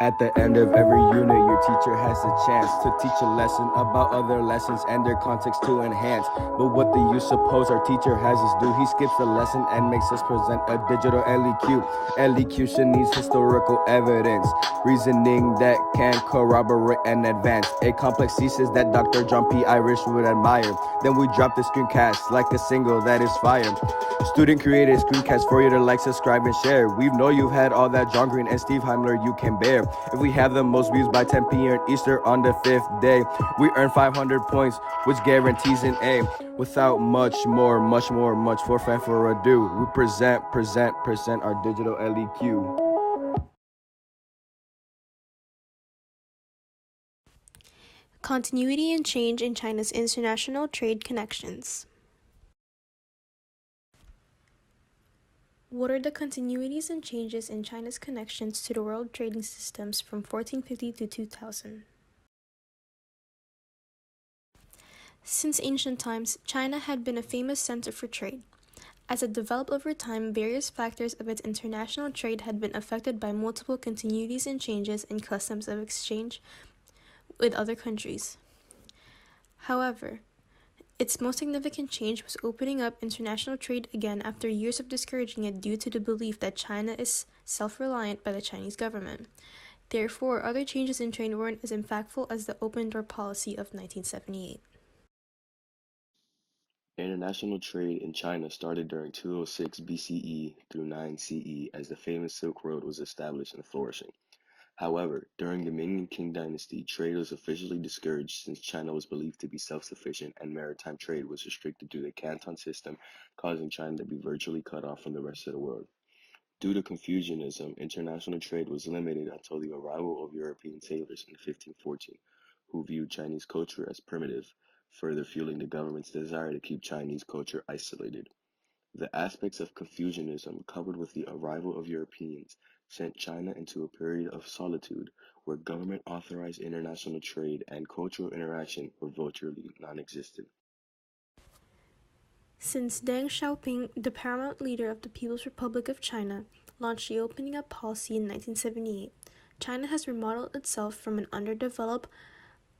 At the end of every unit, your teacher has a chance to teach a lesson about other lessons and their context to enhance. But what do you suppose our teacher has us do? He skips the lesson and makes us present a digital LEQ. Elocution needs historical evidence, reasoning that can corroborate and advance a complex thesis that Dr. John P. Irish would admire. Then we drop the screencast like a single that is fire. Student created screencast for you to like, subscribe, and share. We know you've had all that John Green and Steve Heimler you can bear. If we have the most views by 10 p.m. Easter on the 5th day, we earn 500 points, which guarantees an A. Without much for fanfare ado, we present our digital LEQ. Continuity and change in China's international trade connections. What are the continuities and changes in China's connections to the world trading systems from 1450 to 2000? Since ancient times, China had been a famous center for trade. As it developed over time, various factors of its international trade had been affected by multiple continuities and changes in customs of exchange with other countries. However, its most significant change was opening up international trade again after years of discouraging it due to the belief that China is self-reliant by the Chinese government. Therefore, other changes in trade weren't as impactful as the open door policy of 1978. International trade in China started during 206 BCE through 9 CE as the famous Silk Road was established and flourishing. However, during the Ming and Qing dynasty, trade was officially discouraged since China was believed to be self-sufficient and maritime trade was restricted to the Canton system, causing China to be virtually cut off from the rest of the world. Due to Confucianism, international trade was limited until the arrival of European sailors in 1514, who viewed Chinese culture as primitive, further fueling the government's desire to keep Chinese culture isolated. The aspects of Confucianism, coupled with the arrival of Europeans, sent China into a period of solitude where government-authorized international trade and cultural interaction were virtually non-existent. Since Deng Xiaoping, the paramount leader of the People's Republic of China, launched the opening up policy in 1978, China has remodeled itself from an underdeveloped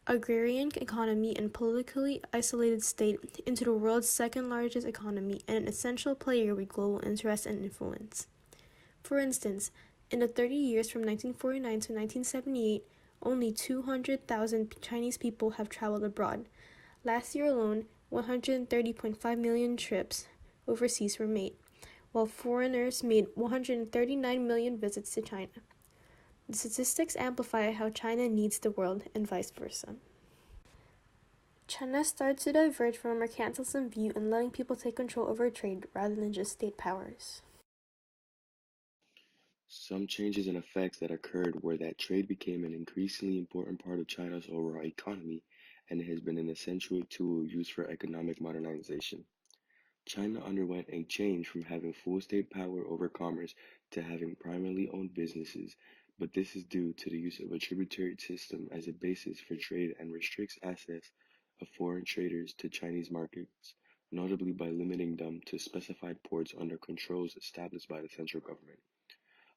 agrarian economy and politically isolated state into the world's second-largest economy and an essential player with global interest and influence. For instance, in the 30 years from 1949 to 1978, only 200,000 Chinese people have traveled abroad. Last year alone, 130.5 million trips overseas were made, while foreigners made 139 million visits to China. The statistics amplify how China needs the world and vice versa. China starts to diverge from a mercantilism view and letting people take control over trade rather than just state powers. Some changes and effects that occurred were that trade became an increasingly important part of China's overall economy and it has been an essential tool used for economic modernization. China underwent a change from having full state power over commerce to having primarily owned businesses, but this is due to the use of a tributary system as a basis for trade and restricts access of foreign traders to Chinese markets, notably by limiting them to specified ports under controls established by the central government.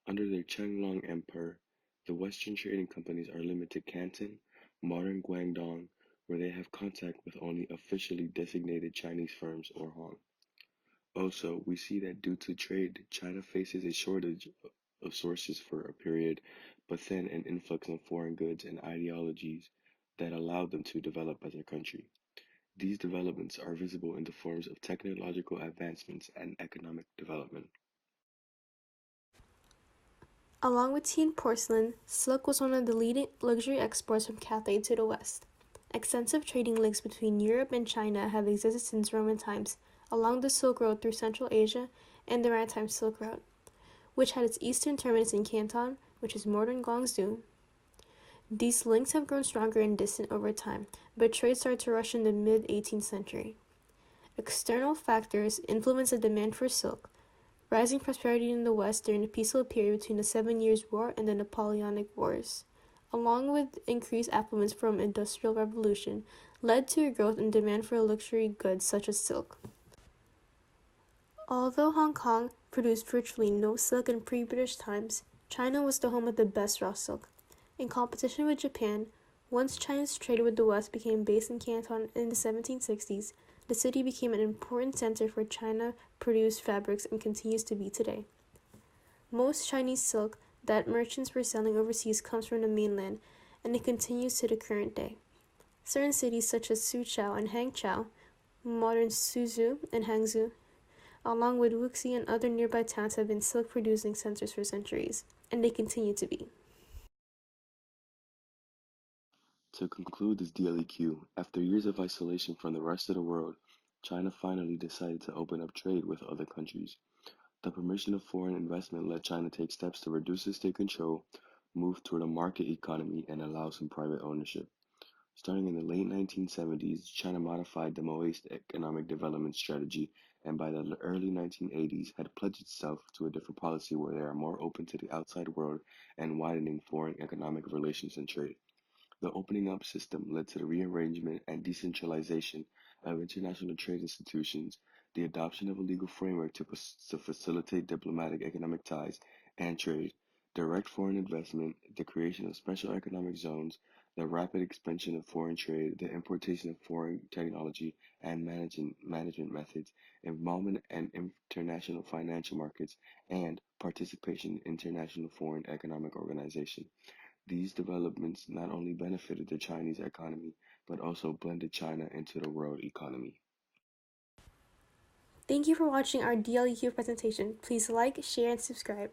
Under the Qianlong Emperor, the Western trading companies are limited to Canton, modern Guangdong, where they have contact with only officially designated Chinese firms or Hong. Also, we see that due to trade, China faces a shortage of sources for a period, but then an influx of foreign goods and ideologies that allowed them to develop as a country. These developments are visible in the forms of technological advancements and economic development. Along with tea and porcelain, silk was one of the leading luxury exports from Cathay to the West. Extensive trading links between Europe and China have existed since Roman times, along the Silk Road through Central Asia and the Maritime Silk Route, which had its eastern terminus in Canton, which is modern Guangzhou. These links have grown stronger and distant over time, but trade started to rush in the mid-18th century. External factors influenced the demand for silk. Rising prosperity in the West during the peaceful period between the 7 Years' War and the Napoleonic Wars, along with increased affluence from Industrial Revolution, led to a growth in demand for luxury goods such as silk. Although Hong Kong produced virtually no silk in pre-British times, China was the home of the best raw silk. In competition with Japan, once China's trade with the West became based in Canton in the 1760s, the city became an important center for China-produced fabrics and continues to be today. Most Chinese silk that merchants were selling overseas comes from the mainland, and it continues to the current day. Certain cities such as Suzhou and Hangzhou, modern Suzhou and Hangzhou, along with Wuxi and other nearby towns have been silk producing centers for centuries, and they continue to be. To conclude this DLEQ, after years of isolation from the rest of the world, China finally decided to open up trade with other countries. The permission of foreign investment let China take steps to reduce its state control, move toward a market economy, and allow some private ownership. Starting in the late 1970s, China modified the Maoist economic development strategy and by the early 1980s had pledged itself to a different policy where they are more open to the outside world and widening foreign economic relations and trade. The opening up system led to the rearrangement and decentralization of international trade institutions, the adoption of a legal framework to facilitate diplomatic economic ties and trade, direct foreign investment, the creation of special economic zones, the rapid expansion of foreign trade, the importation of foreign technology and management methods, involvement in international financial markets, and participation in international foreign economic organization. These developments not only benefited the Chinese economy, but also blended China into the world economy. Thank you for watching our DLEQ presentation. Please like, share, and subscribe.